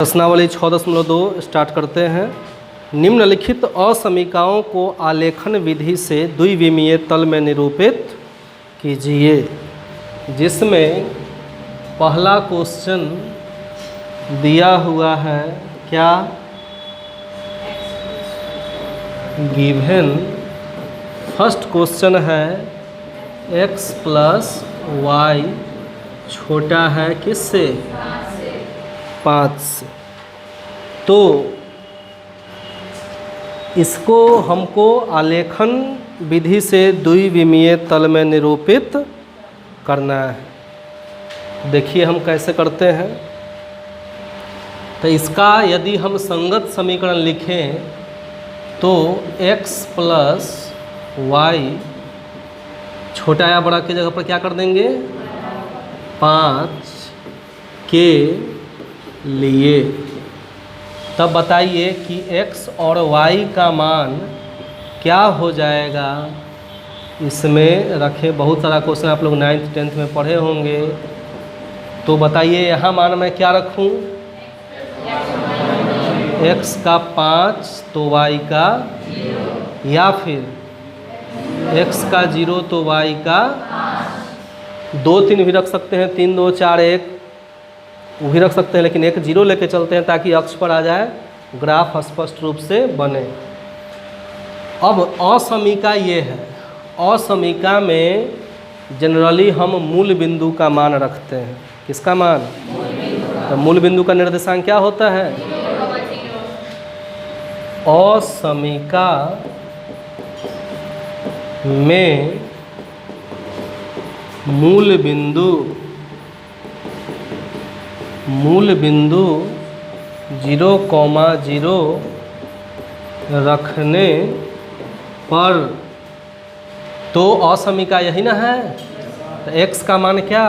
प्रश्नावली 6.2 स्टार्ट करते हैं। निम्नलिखित असमीकाओं को आलेखन विधि से द्विविमीय तल में निरूपित कीजिए, जिसमें पहला क्वेश्चन दिया हुआ है क्या, गिवन फर्स्ट क्वेश्चन है x प्लस वाई छोटा है किससे, 5 से। तो इसको हमको आलेखन विधि से द्विविमीय तल में निरूपित करना है। देखिए हम कैसे करते हैं। तो इसका यदि हम संगत समीकरण लिखें तो x प्लस वाई छोटा या बड़ा की जगह पर क्या कर देंगे, 5 के लिए। तब बताइए कि x और y का मान क्या हो जाएगा। इसमें रखे बहुत सारा क्वेश्चन आप लोग 9th 10th में पढ़े होंगे। तो बताइए यहाँ मान मैं क्या रखूँ, x का 5 तो y का 0, या फिर x का 0 तो y का 2 3 भी रख सकते हैं, 3 2 4 1 वो भी रख सकते हैं, लेकिन एक 0 लेके चलते हैं ताकि अक्ष पर आ जाए, ग्राफ स्पष्ट रूप से बने। अब असमीका ये है, असमीका में जनरली हम मूल बिंदु का मान रखते हैं। किसका मान, तो मूल बिंदु का निर्देशांक क्या होता है, असमीका में मूल बिंदु 0,0 रखने पर, तो असमीका यही ना है। तो x का मान क्या,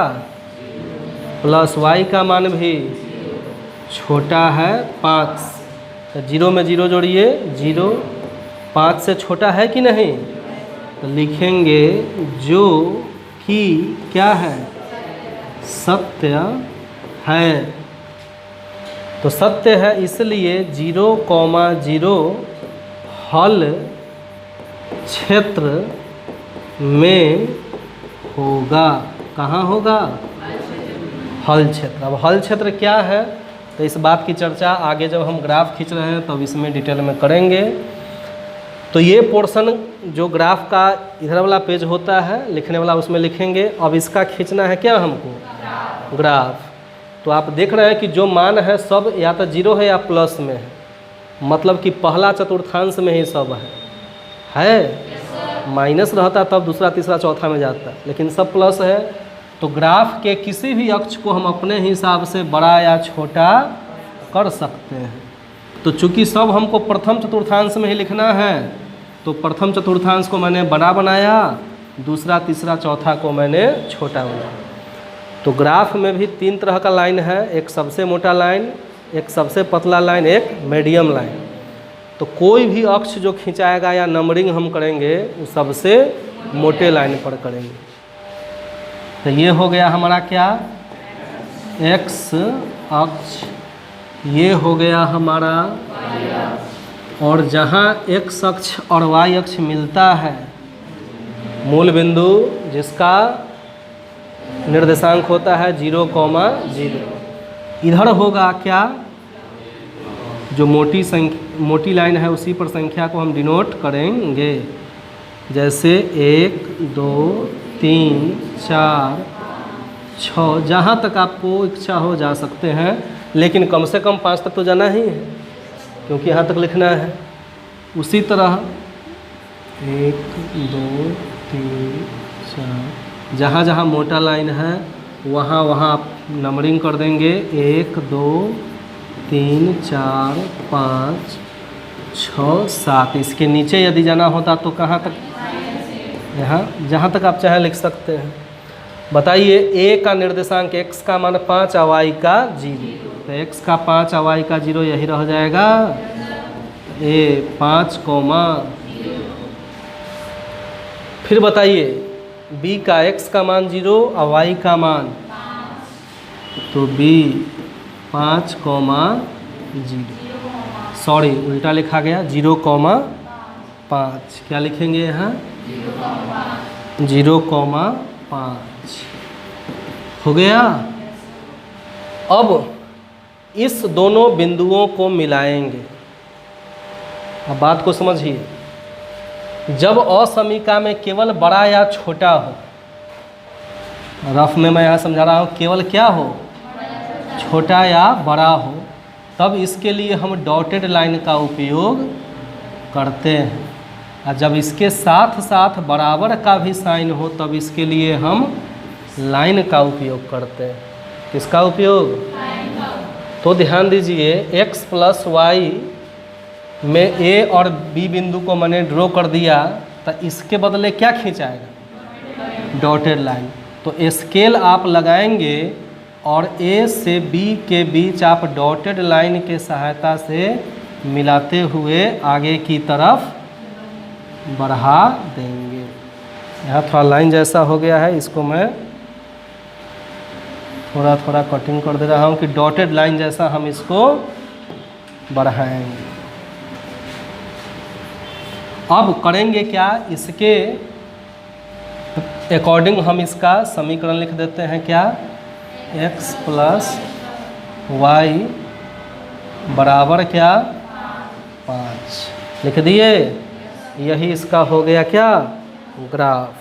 प्लस y का मान भी छोटा है 5। तो 0 में 0 जोड़िए, 0 5 से छोटा है कि नहीं। तो लिखेंगे जो कि क्या है, सत्य है। तो सत्य है इसलिए 0,0 हल क्षेत्र में होगा। कहाँ होगा, हल क्षेत्र। अब हल क्षेत्र क्या है, तो इस बात की चर्चा आगे जब हम ग्राफ खींच रहे हैं तब इसमें डिटेल में करेंगे। तो ये पोर्शन जो ग्राफ का इधर वाला पेज होता है लिखने वाला, उसमें लिखेंगे। अब इसका खींचना है क्या हमको, ग्राफ। तो आप देख रहे हैं कि जो मान है सब या तो 0 है या प्लस में है, मतलब कि पहला चतुर्थांश में ही सब है। माइनस रहता तब दूसरा तीसरा चौथा में जाता, लेकिन सब प्लस है। तो ग्राफ के किसी भी अक्ष को हम अपने हिसाब से बड़ा या छोटा कर सकते हैं। तो चूंकि सब हमको प्रथम चतुर्थांश में ही लिखना है, तो प्रथम चतुर्थांश को मैंने बड़ा बनाया, दूसरा तीसरा चौथा को मैंने छोटा बनाया। तो ग्राफ में भी 3 तरह का लाइन है, एक सबसे मोटा लाइन, एक सबसे पतला लाइन, एक मीडियम लाइन। तो कोई भी अक्ष जो खिंचाएगा या नंबरिंग हम करेंगे वो सबसे मोटे लाइन पर करेंगे। तो ये हो गया हमारा क्या, x अक्ष, ये हो गया हमारा। और जहाँ x अक्ष और y अक्ष मिलता है, मूल बिंदु जिसका निर्देशांक होता है 0,0, इधर होगा क्या, जो मोटी लाइन है उसी पर संख्या को हम डिनोट करेंगे। जैसे 1 2 3 4 6, जहाँ तक आपको इच्छा हो जा सकते हैं, लेकिन कम से कम 5 तक तो जाना ही है क्योंकि यहाँ तक लिखना है। उसी तरह 1 2 3 4, जहाँ जहाँ मोटा लाइन है वहाँ वहाँ आप नंबरिंग कर देंगे, 1 2 3 4 5 6 7। इसके नीचे यदि जाना होता तो कहाँ तक, यहाँ जहाँ तक आप चाहे लिख सकते हैं। बताइए a का निर्देशांक x का मान 5 और y का 0, तो x का 5 और y का 0 यही रह जाएगा, a 5, फिर बताइए b का x का मान 0 और y का मान, तो b 5, 0, सॉरी उल्टा लिखा गया, 0,5। क्या लिखेंगे यहाँ? 0,5 हो गया। अब इस दोनों बिंदुओं को मिलाएंगे। अब बात को समझिए, जब असमीका में केवल बड़ा या छोटा हो, रफ में मैं यहाँ समझा रहा हूँ, केवल क्या हो? छोटा या बड़ा हो, तब इसके लिए हम डॉटेड लाइन का उपयोग करते हैं। और जब इसके साथ साथ बराबर का भी साइन हो, तब इसके लिए हम लाइन का उपयोग करते हैं। किसका उपयोग? तो ध्यान दीजिए, x प्लस वाई में a और b बिंदु को मैंने ड्रॉ कर दिया, तो इसके बदले क्या खींचाएगा? Dotted line. तो स्केल आप लगाएंगे और a से b के बीच आप डॉटेड लाइन के सहायता से मिलाते हुए आगे की तरफ बढ़ा देंगे। यहाँ थोड़ा लाइन जैसा हो गया है, इसको मैं थोड़ा थोड़ा कटिंग कर दे रहा हूँ कि डॉटेड लाइन जैसा हम इसको बढ़ाएंगे। अब करेंगे क्या? इसके अकॉर्डिंग हम इसका समीकरण लिख देते हैं। क्या? x प्लस वाई बराबर क्या? 5 लिख दिए। यही इसका हो गया क्या? ग्राफ।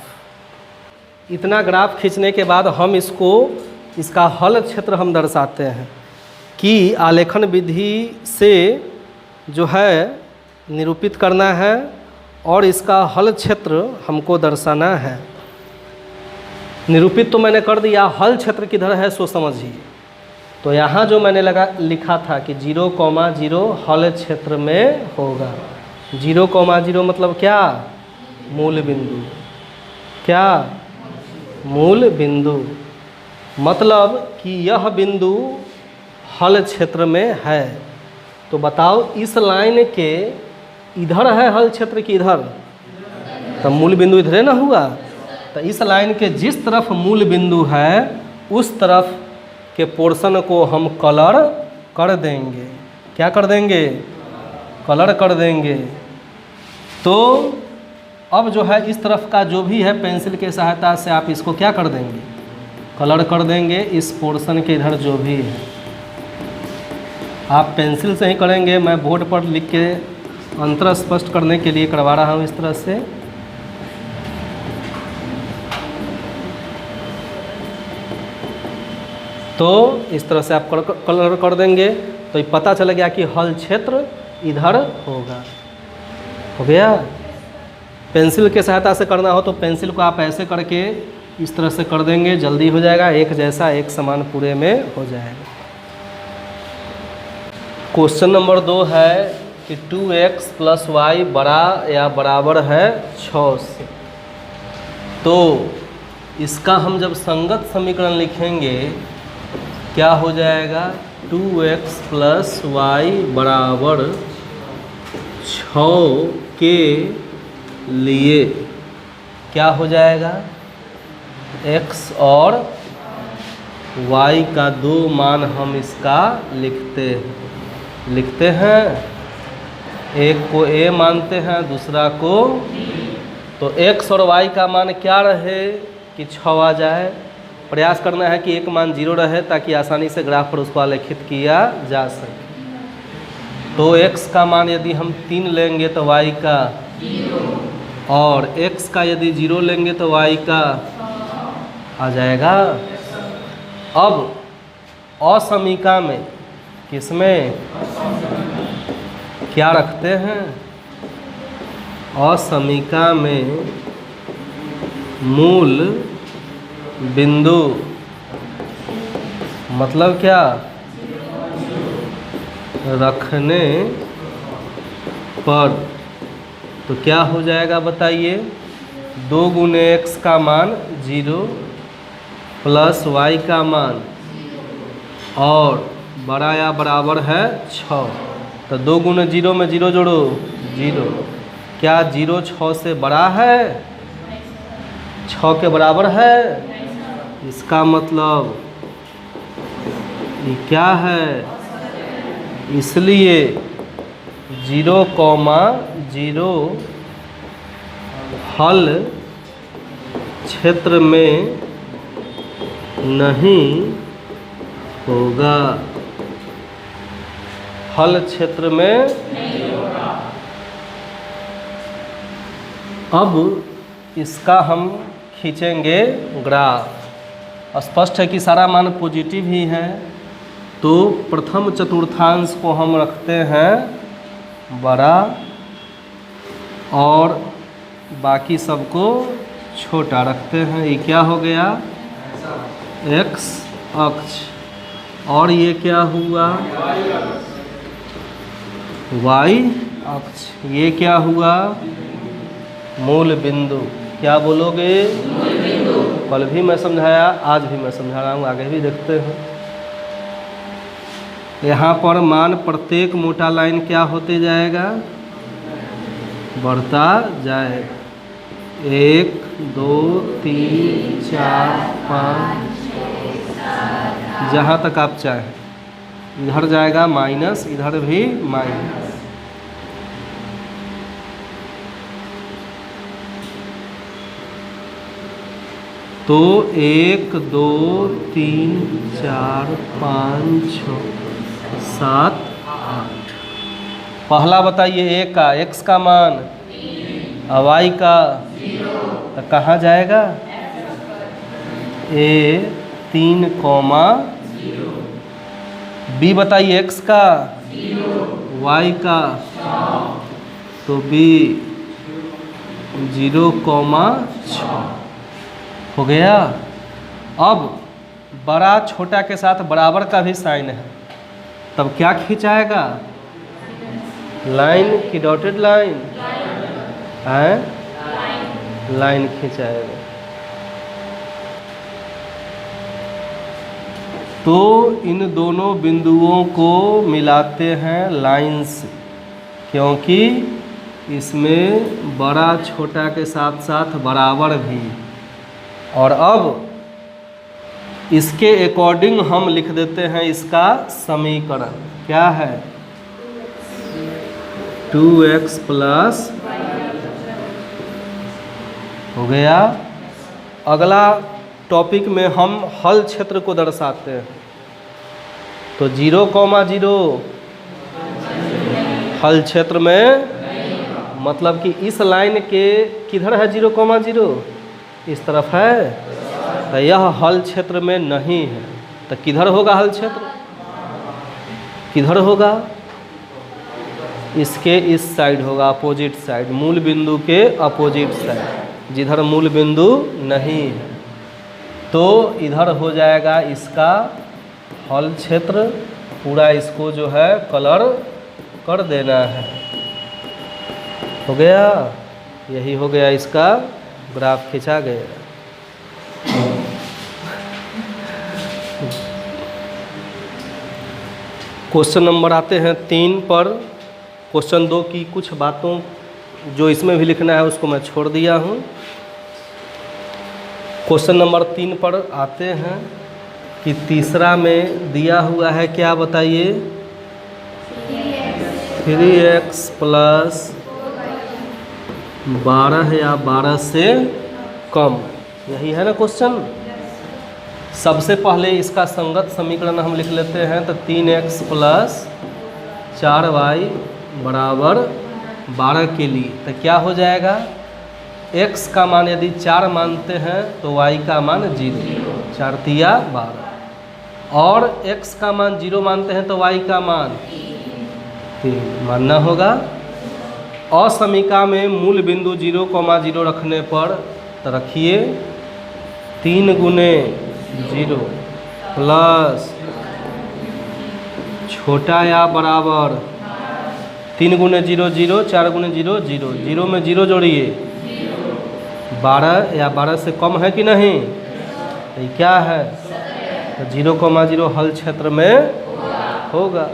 इतना ग्राफ खींचने के बाद हम इसका हल क्षेत्र हम दर्शाते हैं कि आलेखन विधि से जो है निरूपित करना है और इसका हल क्षेत्र हमको दर्शाना है। निरूपित तो मैंने कर दिया, हल क्षेत्र किधर है सो समझिए। तो यहाँ जो मैंने लिखा था कि 0,0 हल क्षेत्र में होगा। 0,0 मतलब क्या? मूल बिंदु। क्या? मूल बिंदु। मतलब कि यह बिंदु हल क्षेत्र में है। तो बताओ, इस लाइन के इधर है हल क्षेत्र की इधर? तो मूल बिंदु इधर ना हुआ। तो इस लाइन के जिस तरफ मूल बिंदु है उस तरफ के पोर्शन को हम कलर कर देंगे। क्या कर देंगे? कलर कर देंगे। तो अब जो है इस तरफ का जो भी है पेंसिल के सहायता से आप इसको क्या कर देंगे? कलर कर देंगे। इस पोर्शन के इधर जो भी है आप पेंसिल से ही करेंगे, मैं बोर्ड पर लिख के अंतर स्पष्ट करने के लिए करवा रहा हूँ इस तरह से। तो इस तरह से आप कलर कर देंगे तो ये पता चल गया कि हल क्षेत्र इधर होगा। हो गया। पेंसिल के सहायता से करना हो तो पेंसिल को आप ऐसे करके इस तरह से कर देंगे, जल्दी हो जाएगा, एक जैसा एक समान पूरे में हो जाएगा। क्वेश्चन नंबर 2 है कि 2x प्लस वाई बड़ा या बराबर है 6 से। तो इसका हम जब संगत समीकरण लिखेंगे क्या हो जाएगा? 2x प्लस वाई बराबर 6 के लिए क्या हो जाएगा? x और y का 2 मान हम इसका लिखते हैं। एक को a मानते हैं, दूसरा को। तो x और y का मान क्या रहे कि 6 आ जाए। प्रयास करना है कि एक मान 0 रहे ताकि आसानी से ग्राफ पर उसको आलेखित किया जा सके। तो x का मान यदि हम 3 लेंगे तो y का 0, और x का यदि 0 लेंगे तो y का आ जाएगा। अब असमीका में किसमें क्या रखते हैं? असमीका में मूल बिंदु मतलब क्या? रखने पर तो क्या हो जाएगा बताइए? 2 गुने x का मान 0 प्लस y का मान और बड़ा या बराबर है 6। तो 2 गुने 0 में 0 जोड़ो 0। क्या 0 6 से बड़ा है? 6 के बराबर है? इसका मतलब ये क्या है? इसलिए 0,0 हल क्षेत्र में नहीं होगा। हल क्षेत्र में अब इसका हम खींचेंगे ग्राफ। स्पष्ट है कि सारा मान पॉजिटिव ही है, तो प्रथम चतुर्थांश को हम रखते हैं बड़ा और बाकी सबको छोटा रखते हैं। ये क्या हो गया? x अक्ष। और ये क्या हुआ? y अक्ष। ये क्या हुआ? मूल बिंदु। क्या बोलोगे? मूल बिंदु। कल भी मैं समझाया, आज भी मैं समझा रहा हूँ, आगे भी देखते हैं। यहाँ पर मान प्रत्येक मोटा लाइन क्या होते जाएगा? बढ़ता जाएगा। 1 2 3 4 5, जहाँ तक आप चाहें। इधर जाएगा माइनस, इधर भी माइनस। तो 1 2 3 4 5 6 7 8। पहला बताइए a का, x का मान, y का 0, तो कहाँ जाएगा? a 3,0। b बताइए x का 0, y का 6, तो b 0,6 हो गया। अब बड़ा छोटा के साथ बराबर का भी साइन है, तब क्या खिंचाएगा? लाइन की डॉटेड लाइन है, लाइन खिंचाएगा। तो इन दोनों बिंदुओं को मिलाते हैं लाइन से, क्योंकि इसमें बड़ा छोटा के साथ साथ बराबर भी। और अब इसके अकॉर्डिंग हम लिख देते हैं इसका समीकरण। क्या है? 2x प्लस हो गया। अगला टॉपिक में हम हल क्षेत्र को दर्शाते हैं। तो 0,0 हल क्षेत्र में, मतलब कि इस लाइन के किधर है 0,0? इस तरफ है, तो यह हल क्षेत्र में नहीं है। तो किधर होगा हल क्षेत्र? किधर होगा? इसके इस साइड होगा, अपोजिट साइड, मूल बिंदु के अपोजिट साइड, जिधर मूल बिंदु नहीं है। तो इधर हो जाएगा इसका हल क्षेत्र। पूरा इसको जो है कलर कर देना है। हो गया? यही हो गया, इसका ग्राफ खींचा गया। क्वेश्चन नंबर आते हैं 3 पर। क्वेश्चन 2 की कुछ बातों जो इसमें भी लिखना है उसको मैं छोड़ दिया हूँ। क्वेश्चन नंबर 3 पर आते हैं कि तीसरा में दिया हुआ है, क्या बताइए? 3x प्लस 12 या 12 से कम। यही है ना क्वेश्चन। सबसे पहले इसका संगत समीकरण हम लिख लेते हैं। तो 3x प्लस 4y बराबर 12 के लिए तो क्या हो जाएगा? x का मान यदि 4 मानते हैं तो y का मान 0, 4 तिया 12, और x का मान 0 मानते हैं तो y का मान 3 मानना होगा। असमीका में मूल बिंदु 0,0 रखने पर तो रखिए 3 गुने 0 प्लस छोटा या बराबर 3 गुने 0 0, 4 गुने 0 0, 0 में 0 जोड़िए 12 या 12 से कम है कि नहीं? ये क्या है? तो 0,0 हल क्षेत्र में होगा।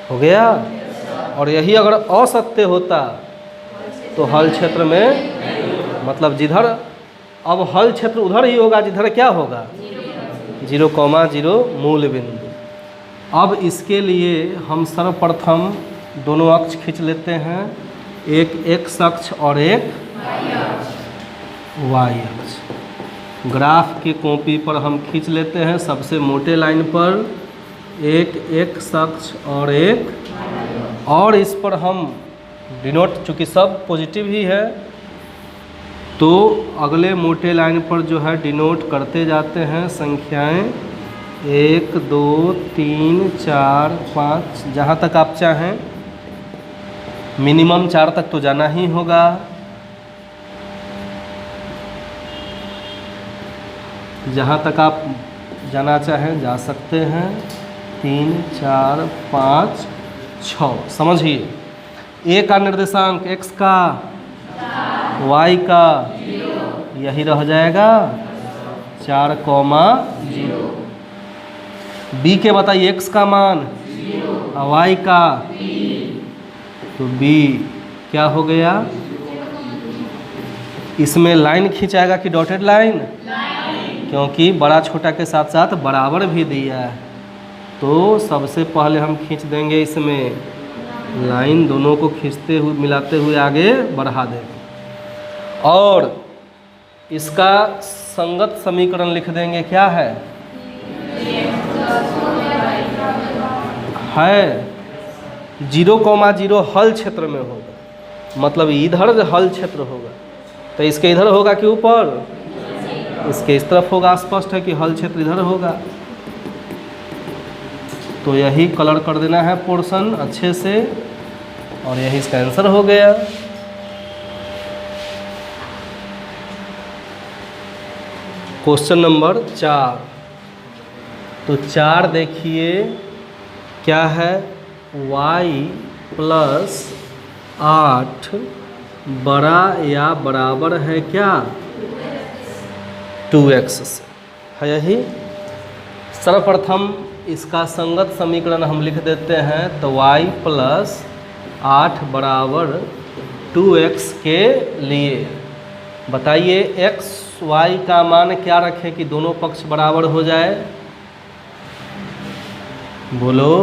हो गया। और यही अगर असत्य होता तो हल क्षेत्र में, मतलब जिधर अब हल क्षेत्र उधर ही होगा जिधर क्या होगा? 0,0 मूल बिंदु। अब इसके लिए हम सर्वप्रथम दोनों अक्ष खींच लेते हैं, एक एक्स अक्ष और एक वाई अक्ष। ग्राफ के कॉपी पर हम खींच लेते हैं सबसे मोटे लाइन पर एक एक्स अक्ष और एक, और इस पर हम डिनोट, चूँकि सब पॉजिटिव ही है तो अगले मोटे लाइन पर जो है डिनोट करते जाते हैं संख्याएं 1 2 3 4 5, जहाँ तक आप चाहें। मिनिमम 4 तक तो जाना ही होगा। जहाँ तक आप जाना चाहें जा सकते हैं। 3 4 5 6, समझिए ए का निर्देशांक x का y का यही रह जाएगा 4,0। b के बताइए x का मान और y का, तो b क्या हो गया? इसमें लाइन खींचाएगा कि डॉटेड लाइन? क्योंकि बड़ा छोटा के साथ साथ बराबर भी दिया है, तो सबसे पहले हम खींच देंगे इसमें लाइन, दोनों को खींचते हुए मिलाते हुए आगे बढ़ा देंगे और इसका संगत समीकरण लिख देंगे। क्या है? 0,0 हल क्षेत्र में होगा, मतलब इधर हल क्षेत्र होगा, तो इसके इधर होगा कि ऊपर? इसके इस तरफ होगा। स्पष्ट है कि हल क्षेत्र इधर होगा, तो यही कलर कर देना है पोर्शन अच्छे से, और यही इसका आंसर हो गया। Question number 4। तो 4 देखिए क्या है? y + 8 बड़ा या बराबर है क्या? 2x से है यही। सर्वप्रथम इसका संगत समीकरण हम लिख देते हैं, तो y + 8 बराबर 2x के लिए बताइए x y का मान क्या रखें कि दोनों पक्ष बराबर हो जाए? बोलो।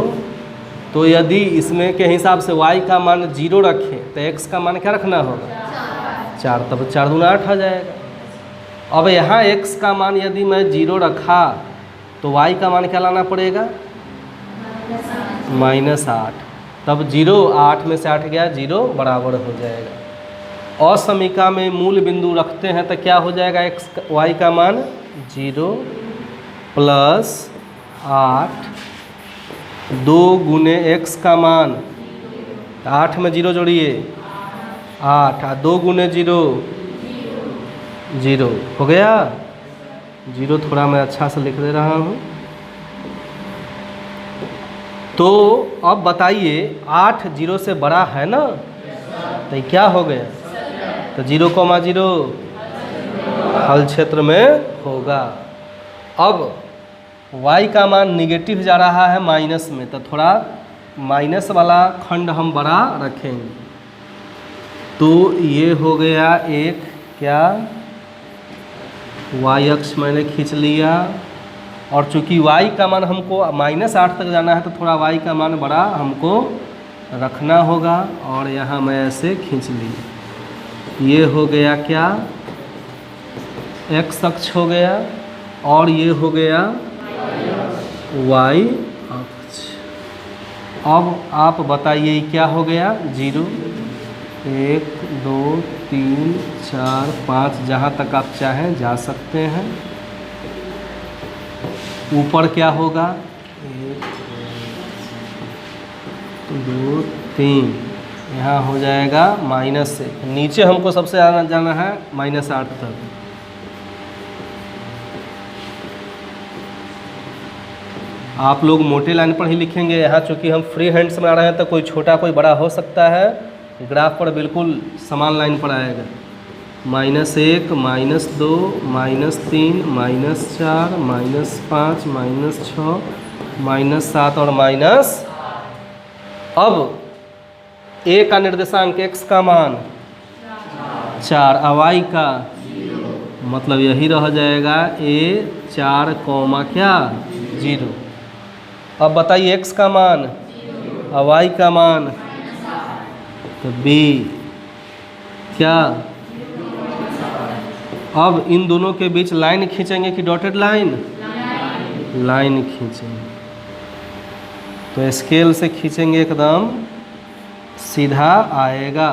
तो यदि इसमें के हिसाब से y का मान 0 रखें तो x का मान क्या रखना होगा? 4, तब 4 दूना 8 आ जाएगा। अब यहाँ x का मान यदि मैं 0 रखा तो y का मान क्या लाना पड़ेगा? -8, तब 0 8 में से 8 गया 0 बराबर हो जाएगा। असमीका में मूल बिंदु रखते हैं तो क्या हो जाएगा? y का मान 0 + 8 2 गुने x का मान, 8 में 0 जोड़िए 8, 2 गुने 0 0 हो गया। 0 थोड़ा मैं अच्छा से लिख दे रहा हूँ। तो अब बताइए 8 0 से बड़ा है ना, तो ये क्या हो गया? तो 0,0 हल क्षेत्र में होगा। अब y का मान निगेटिव जा रहा है माइनस में, तो थोड़ा माइनस वाला खंड हम बड़ा रखेंगे। तो ये हो गया एक क्या? y अक्ष मैंने खींच लिया, और चूंकि y का मान हमको -8 तक जाना है तो थोड़ा y का मान बड़ा हमको रखना होगा, और यहाँ मैं ऐसे खींच लिया। ये हो गया क्या? x अक्ष हो गया, और ये हो गया y अक्ष। अब आप बताइए क्या हो गया? 0 1 2 3 4 5, जहाँ तक आप चाहें जा सकते हैं। ऊपर क्या होगा? 1 2 3, यहाँ हो जाएगा माइनस से। नीचे हमको सबसे जाना है -8 तक। आप लोग मोटे लाइन पर ही लिखेंगे। यहाँ चूँकि हम फ्री हैंड से बना रहे हैं तो कोई छोटा कोई बड़ा हो सकता है, ग्राफ पर बिल्कुल समान लाइन पर आएगा। -1 -2 -3 -4 -5 -6 -7 और माइनस। अब a का निर्देशांक x का मान 4, y का मतलब यही रह जाएगा a 4, क्या 0। अब बताइए x का मान और y का मान, तो b क्या। अब इन दोनों के बीच लाइन खींचेंगे कि डॉटेड लाइन, लाइन खींचेंगे। तो स्केल से खींचेंगे एकदम सीधा आएगा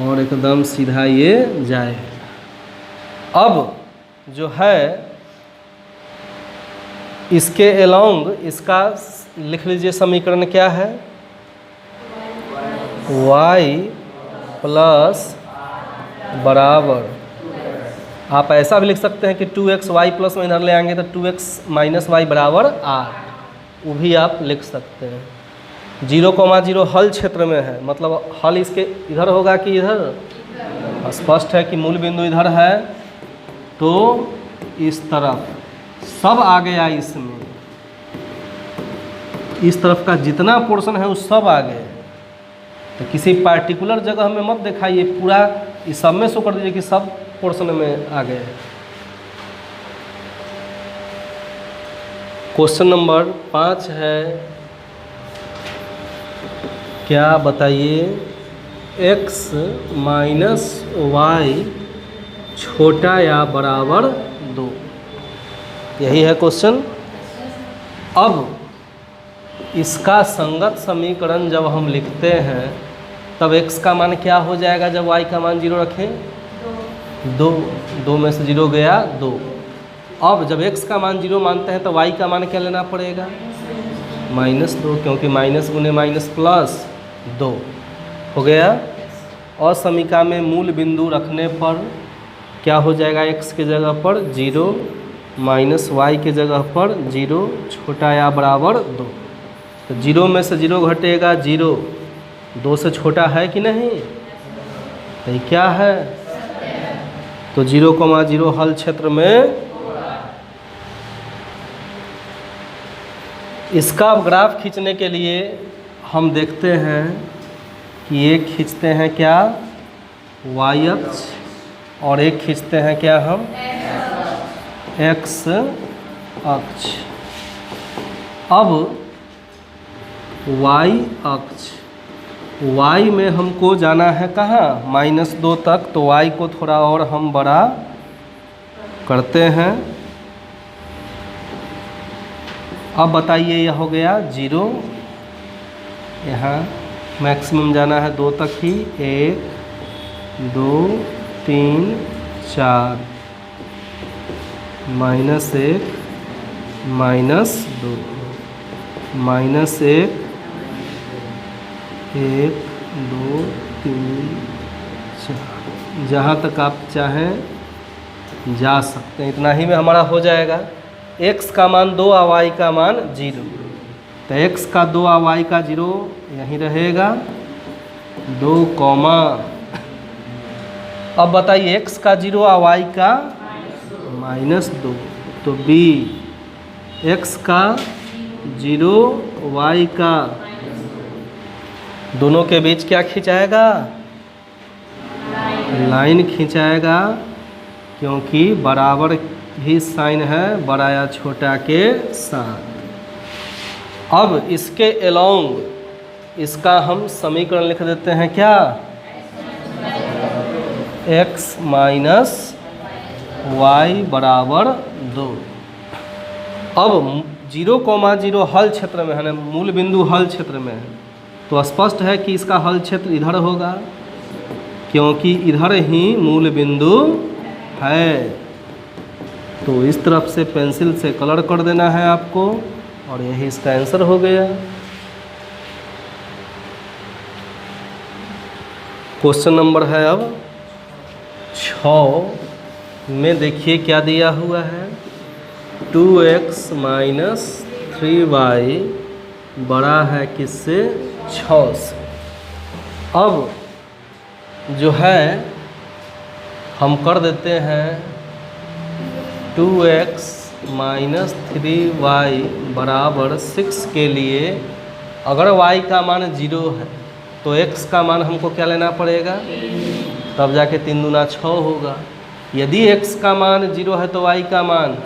और एकदम सीधा ये जाएगा। अब जो है इसके अलोंग इसका लिख लीजिए समीकरण क्या है, y प्लस बराबर, आप ऐसा भी लिख सकते हैं कि 2x y प्लस में इधर ले आएंगे तो 2x माइनस वाई बराबर 8, वो भी आप लिख सकते हैं। 0,0 हल क्षेत्र में है, मतलब हल इसके इधर होगा कि इधर। स्पष्ट है कि मूल बिंदु इधर है तो इस तरफ सब आ गया, इसमें इस तरफ का जितना पोर्शन है वो सब आ गया। तो किसी पार्टिकुलर जगह में मत दिखाइए, पूरा इस सब में शो कर दीजिए कि सब पोर्शन में आ गए। क्वेश्चन नंबर 5 है, क्या बताइए, x माइनस वाई छोटा या बराबर 2, यही है क्वेश्चन। अब इसका संगत समीकरण जब हम लिखते हैं तब x का मान क्या हो जाएगा जब y का मान 0 रखें, 2 में से 0 गया 2। अब जब x का मान 0 मानते हैं तो y का मान क्या लेना पड़ेगा, -2, क्योंकि माइनस गुने माइनस प्लस 2 हो गया। और समीकरण में मूल बिंदु रखने पर क्या हो जाएगा, x के जगह पर 0 माइनस वाई के जगह पर 0 छोटा या बराबर 2। तो 0 में से 0 घटेगा 0, 2 से छोटा है कि नहीं, तो क्या है, तो 0,0 हल क्षेत्र में। इसका ग्राफ खींचने के लिए हम देखते हैं कि एक खींचते हैं क्या y अक्ष और एक खींचते हैं क्या हम x अक्ष। अब y अक्ष, y में हमको जाना है कहाँ, -2 तक, तो y को थोड़ा और हम बड़ा करते हैं। अब बताइए, यह हो गया 0, यहाँ मैक्सिमम जाना है 2 तक ही, 1 2 3 4, -1 -2 -1 1 2 3 4, जहाँ तक आप चाहें जा सकते हैं, इतना ही में हमारा हो जाएगा। x का मान 2 और y का मान 0, तो x का 2 और y का 0 यहीं रहेगा, 2 कॉमा। अब बताइए x का 0 और y का -2, तो b x का 0 y का, दोनों के बीच क्या खिंचाएगा, लाइन खिंचाएगा, क्योंकि बराबर भी साइन है बड़ा या छोटा के साथ। अब इसके अलोंग इसका हम समीकरण लिख देते हैं क्या, x माइनस वाई बराबर 2। अब 0,0 हल क्षेत्र में है ना, मूल बिंदु हल क्षेत्र में है, तो स्पष्ट है कि इसका हल क्षेत्र इधर होगा, क्योंकि इधर ही मूल बिंदु है। तो इस तरफ से पेंसिल से कलर कर देना है आपको, और यही इसका आंसर हो गया। क्वेश्चन नंबर है अब 6 में, देखिए क्या दिया हुआ है, 2x माइनस 3y बड़ा है किससे, 6 से। अब जो है हम कर देते हैं 2x माइनस 3y बराबर 6 के लिए अगर y का मान 0 है तो x का मान हमको क्या लेना पड़ेगा, तब जाके 3 दूना 6 होगा। यदि x का मान 0 है तो y का मान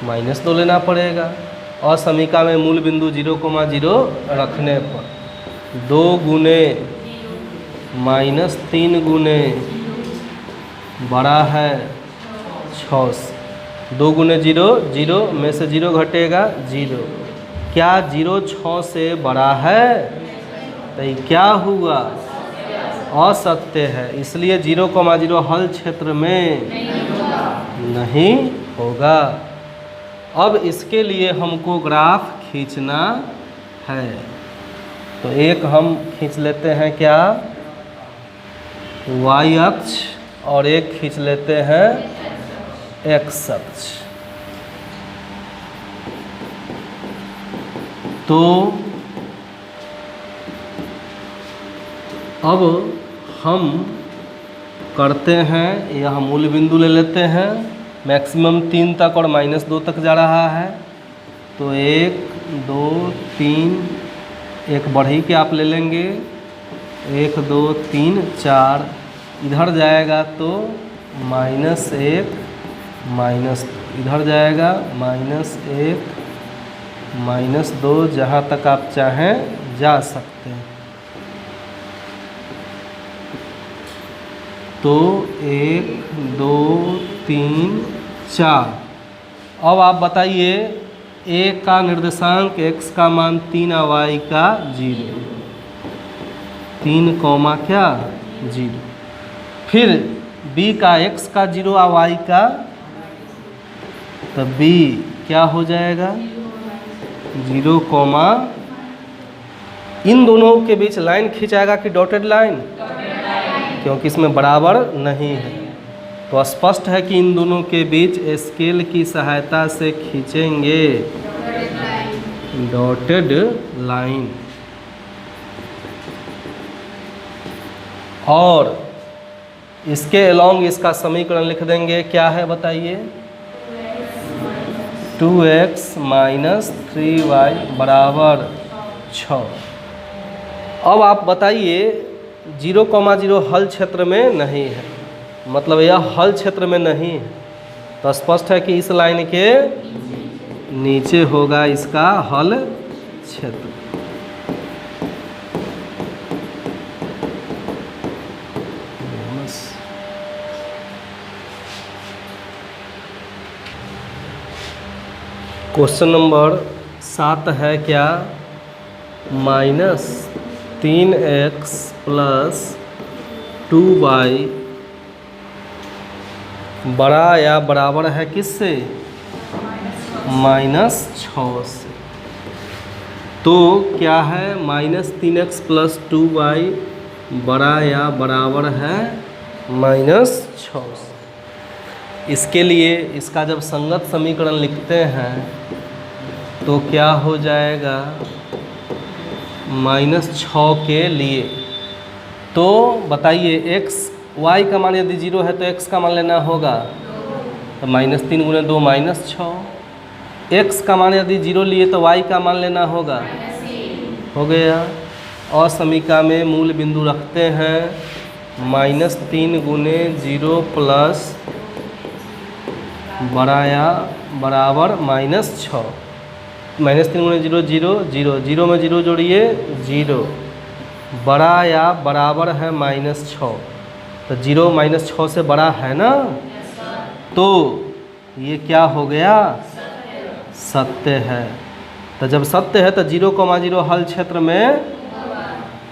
-2 लेना पड़ेगा। और समीका में मूल बिंदु 0,0 रखने पर 2 गुने -3 गुने बड़ा है 6 से। 2 गुने 0 0 में से 0 घटेगा 0। क्या 0 6 से बड़ा है? तो ये क्या हुआ? असत्य है, इसलिए 0,0 हल क्षेत्र में नहीं होगा। अब इसके लिए हमको ग्राफ खींचना है, तो एक हम खींच लेते हैं क्या, y अक्ष, और एक खींच लेते हैं x अक्ष। तो अब हम करते हैं, यह मूल बिंदु ले लेते हैं, मैक्सिमम 3 तक और -2 तक जा रहा है। तो 1 2 3, एक बढ़ी के आप ले लेंगे, 1 2 3 4, इधर जाएगा तो -1 माइनस, इधर जाएगा -1 -2, जहाँ तक आप चाहें जा सकते हैं। तो 1 2 3 4। अब आप बताइए, a का निर्देशांक x का मान 3 और y का 0, 3 कॉमा क्या 0। फिर b का x का 0 और y का, तो b क्या हो जाएगा 0 कॉमा, इन दोनों के बीच लाइन खींचाएगा कि डॉटेड लाइन, क्योंकि इसमें बराबर नहीं है। तो स्पष्ट है कि इन दोनों के बीच स्केल की सहायता से खींचेंगे डॉटेड लाइन। और इसके अलोंग इसका समीकरण लिख देंगे, क्या है बताइए, 2x - 3y बराबर 6। अब आप बताइए, 0,0 हल क्षेत्र में नहीं है, मतलब यह हल क्षेत्र में नहीं है, तो स्पष्ट है कि इस लाइन के नीचे होगा इसका हल क्षेत्र। क्वेश्चन नंबर 7 है क्या, -3x + 2y बड़ा या बराबर है किससे, -6 से। तो क्या है, -3x + 2y बड़ा या बराबर है -6 से। इसके लिए इसका जब संगत समीकरण लिखते हैं तो क्या हो जाएगा, -6 के लिए, तो बताइए x y का मान यदि 0 है तो x का मान लेना होगा, तो -3 गुने 2 -6। x का मान यदि 0 लिए तो y का मान लेना होगा, हो गया। और समीका में मूल बिंदु रखते हैं, -3 गुने 0 प्लस बड़ा या बराबर -6, -3 गुने 0 0 0, 0 में 0 जोड़िए 0, बड़ा या बराबर है -6, तो 0 -6 से बड़ा है ना, तो ये क्या हो गया, सत्य है। तो जब सत्य है तो 0,0 हल क्षेत्र में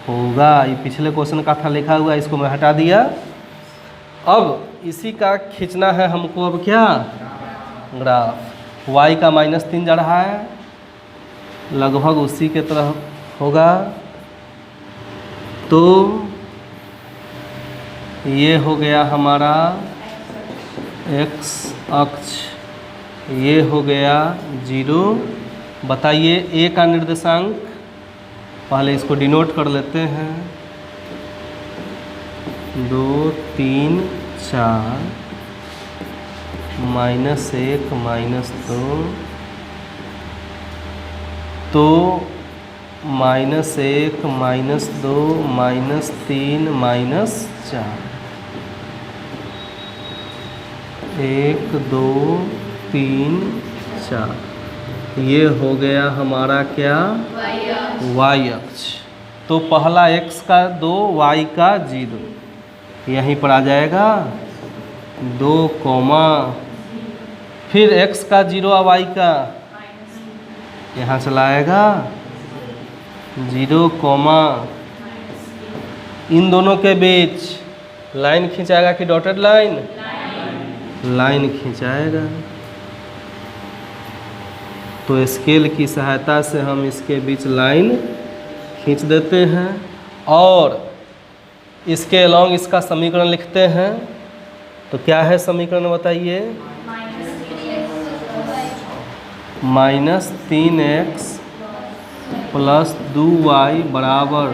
होगा। ये पिछले क्वेश्चन का था लिखा हुआ, इसको मैं हटा दिया। अब इसी का खींचना है हमको, अब क्या, ग्राफ। y का -3 जा रहा है, लगभग उसी के तरह होगा। तो ये हो गया हमारा x अक्ष, ये हो गया 0। बताइए a का निर्देशांक, पहले इसको डिनोट कर लेते हैं, 2 3 4, -1 -2, तो -1 -2 -3 -4, 1 2 3 4। ये हो गया हमारा क्या, y अक्ष। तो पहला x का 2, y का 0, यहीं पर आ जाएगा 2 कॉमा, फिर x का 0 और y का यहाँ चला आएगा 0 कॉमा, इन दोनों के बीच लाइन खिंचाएगा कि डॉटेड लाइन, लाइन खिंचाएगा। तो स्केल की सहायता से हम इसके बीच लाइन खींच देते हैं और इसके अलॉन्ग इसका समीकरण लिखते हैं। तो क्या है समीकरण बताइए, -3x + 2y बराबर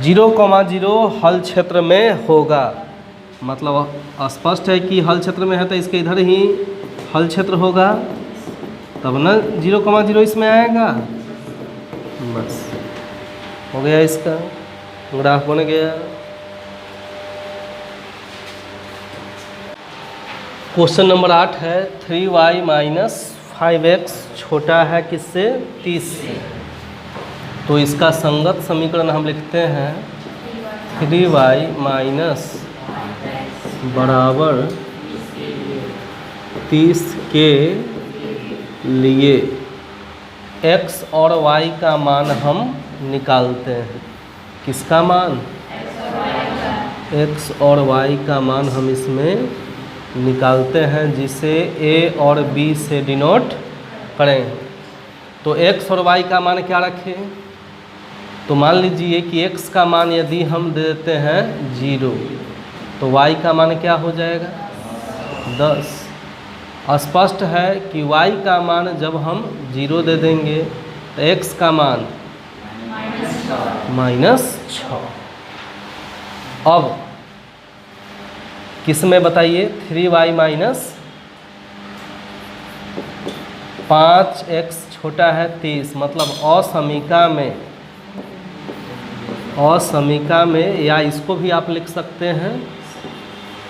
0,0 हल क्षेत्र में होगा। मतलब स्पष्ट है कि हल क्षेत्र में है तो इसके इधर ही हल क्षेत्र होगा, तब ना 0,0 इसमें आएगा। बस हो गया, इसका ग्राफ बन गया। क्वेश्चन नंबर 8 है 3y - 5x छोटा है किससे, 30 से। तो इसका संगत समीकरण हम लिखते हैं 3y - बराबर 30 के लिए x और y का मान हम निकालते हैं। किसका मान, x और y का मान हम इसमें निकालते हैं, जिसे a और b से डिनोट करें। तो x और y का मान क्या रखें, तो मान लीजिए कि x का मान यदि हम दे देते हैं 0, तो y का मान क्या हो जाएगा 10। स्पष्ट है कि y का मान जब हम 0 दे देंगे तो x का मान -6। अब किस में बताइए, 3y - 5x छोटा है 30, मतलब असमीका में या इसको भी आप लिख सकते हैं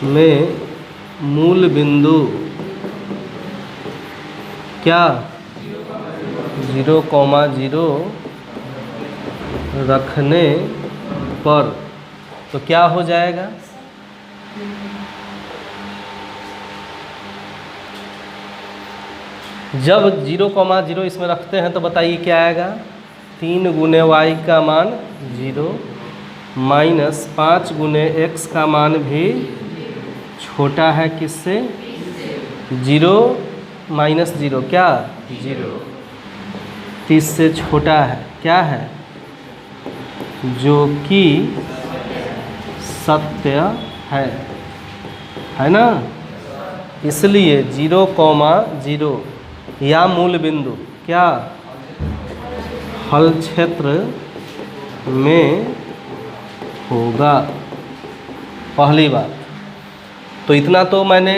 में मूल बिंदु क्या 0,0 रखने पर तो क्या हो जाएगा, जब 0,0 इसमें रखते हैं तो बताइए क्या आएगा, 3 गुने y का मान 0 माइनस 5 गुने x का मान भी छोटा है किससे, 0 - 0 क्या 0, 30 से छोटा है, क्या है, जो कि सत्य है ना। इसलिए 0,0 या मूल बिंदु क्या हल क्षेत्र में होगा। पहली बात तो इतना तो मैंने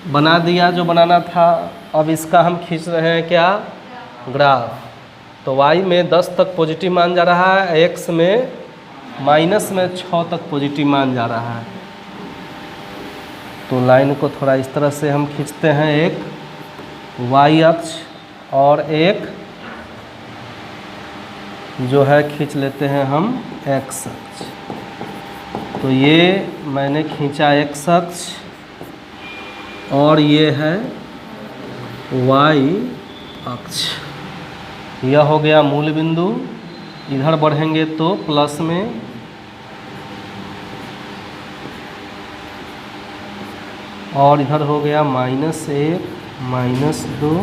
बना दिया जो बनाना था। अब इसका हम खींच रहे हैं क्या, ग्राफ। तो y में 10 तक पॉजिटिव मान जा रहा है, x में -6 तक पॉजिटिव मान जा रहा है। तो लाइन को थोड़ा इस तरह से हम खींचते हैं, एक y अक्ष और एक जो है खींच लेते हैं हम x अक्ष। तो ये मैंने खींचा x अक्ष और ये है y अक्ष। यह हो गया मूल बिंदु। इधर बढ़ेंगे तो प्लस में, और इधर हो गया -1 -2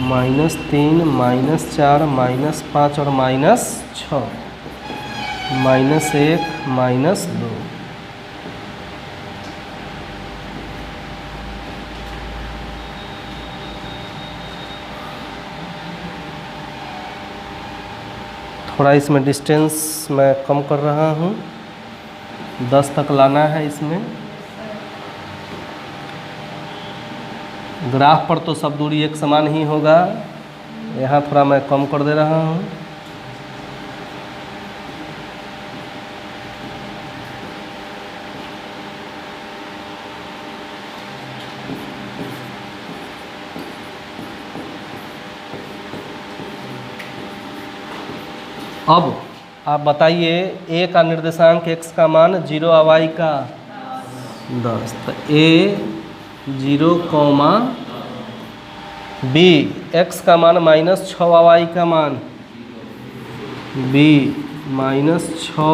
-3 -4 -5 और -6, -1 -2। थोड़ा इसमें डिस्टेंस मैं कम कर रहा हूँ, 10 तक लाना है इसमें। ग्राफ पर तो सब दूरी एक समान ही होगा, यहाँ थोड़ा मैं कम कर दे रहा हूँ। अब आप बताइए ए का निर्देशांक x का मान 0 और y का 10, तो a 0, b x का मान -6 और y का मान b -6,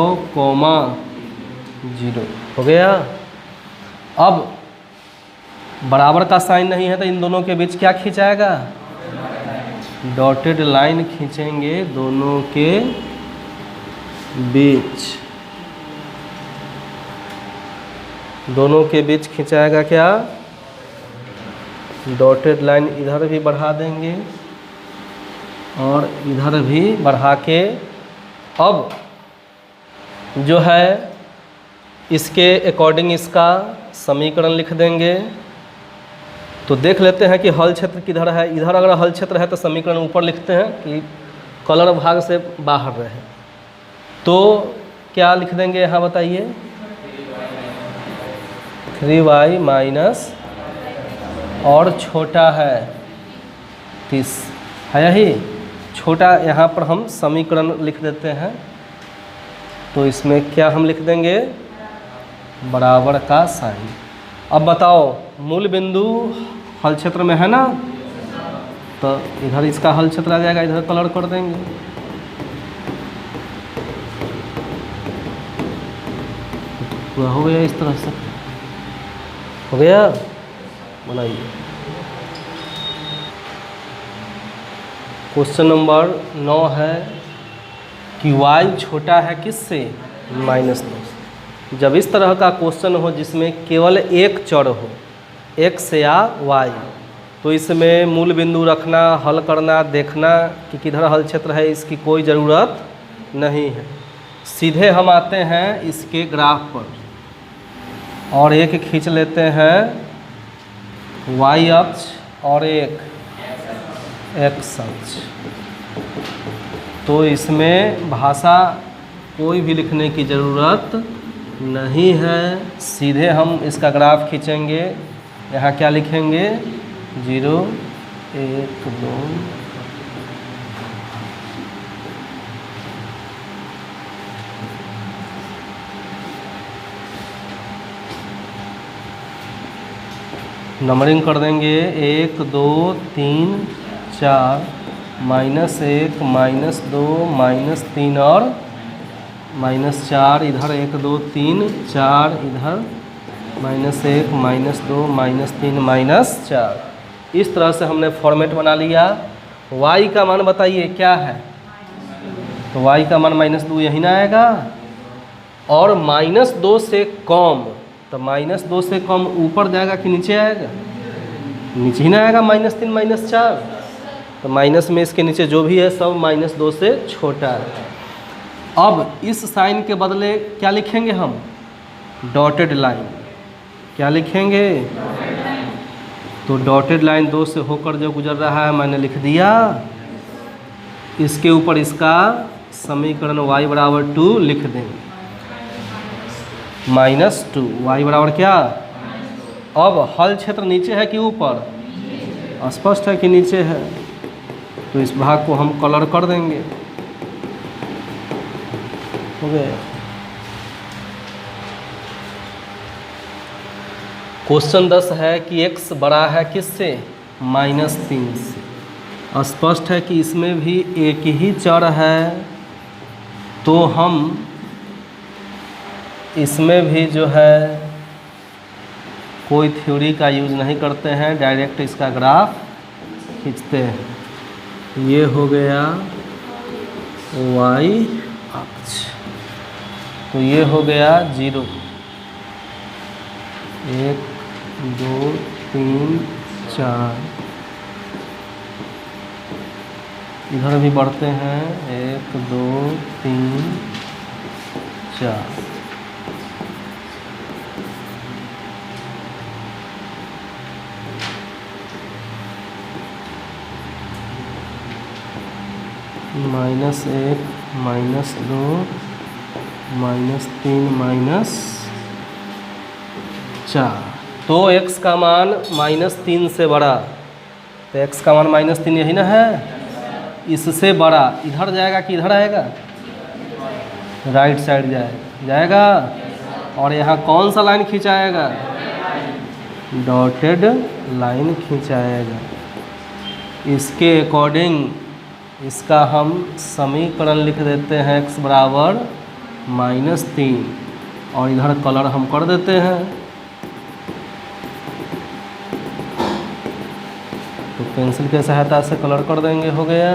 0 हो गया। अब बराबर का साइन नहीं है तो इन दोनों के बीच क्या खींचाएगा, डॉटेड लाइन खींचेंगे दोनों के बीच, दोनों के बीच खिंचाएगा क्या, डॉटेड लाइन इधर भी बढ़ा देंगे और इधर भी बढ़ा के अब जो है इसके अकॉर्डिंग इसका समीकरण लिख देंगे। तो देख लेते हैं कि हल क्षेत्र किधर है। इधर अगर हल क्षेत्र है तो समीकरण ऊपर लिखते हैं कि कलर भाग से बाहर रहे। तो क्या लिख देंगे यहाँ बताइए, 3y माइनस और छोटा है 30 है, यही छोटा यहाँ पर हम समीकरण लिख देते हैं। तो इसमें क्या हम लिख देंगे, बराबर का साइन। अब बताओ मूल बिंदु हल क्षेत्र में है ना, तो इधर इसका हल क्षेत्र आ जाएगा, इधर कलर कर देंगे। पूरा हो गया, इस तरह से हो गया। बनाइए क्वेश्चन नंबर 9 है कि y छोटा है किससे, -2 से। जब इस तरह का क्वेश्चन हो जिसमें केवल एक चर हो x या y, तो इसमें मूल बिंदु रखना, हल करना, देखना कि किधर हल क्षेत्र है, इसकी कोई ज़रूरत नहीं है। सीधे हम आते हैं इसके ग्राफ पर और एक खींच लेते हैं y अक्ष और एक x अक्ष। तो इसमें भाषा कोई भी लिखने की ज़रूरत नहीं है, सीधे हम इसका ग्राफ खींचेंगे। यहाँ क्या लिखेंगे, 0, 1, 2, नंबरिंग कर देंगे 1, 2, 3, 4, -1, -2, -3 और -4 इधर, 1, 2, 3, 4 इधर, -1, -2, -3, -4। इस तरह से हमने फॉर्मेट बना लिया। y का मान बताइए क्या है, तो y का मान -2 यही ना आएगा, और -2 से कम, तो -2 से कम ऊपर जाएगा कि नीचे आएगा, नीचे ही ना आएगा, -3, -4। तो माइनस में इसके नीचे जो भी है सब -2 से छोटा है। अब इस साइन के बदले क्या लिखेंगे हम, डॉटेड लाइन। क्या लिखेंगे, तो डॉटेड लाइन 2 से होकर जो गुजर रहा है मैंने लिख दिया। इसके ऊपर इसका समीकरण y बराबर 2 लिख देंगे, -2, y बराबर क्या। अब हल क्षेत्र नीचे है कि ऊपर, स्पष्ट है कि नीचे है, तो इस भाग को हम कलर कर देंगे। हो गया। क्वेश्चन 10 है कि x बड़ा है किससे, -3 से। स्पष्ट है कि इसमें भी एक ही चर है, तो हम इसमें भी जो है कोई थ्योरी का यूज़ नहीं करते हैं, डायरेक्ट इसका ग्राफ खींचते हैं। ये हो गया y अक्ष, तो ये हो गया 0, 1, 2, 3, 4, इधर भी बढ़ते हैं, 1, 2, 3, 4। -1, -2, -3, -4। तो x का मान -3 से बड़ा, तो x का मान -3 यही ना है, इससे बड़ा इधर जाएगा कि इधर आएगा, राइट साइड जाएगा। और यहाँ कौन सा लाइन खिंचाएगा? डॉटेड लाइन खिंचाएगा। इसके अकॉर्डिंग इसका हम समीकरण लिख देते हैं x बराबर -3 और इधर कलर हम कर देते हैं। तो पेंसिल की सहायता से कलर कर देंगे, हो गया।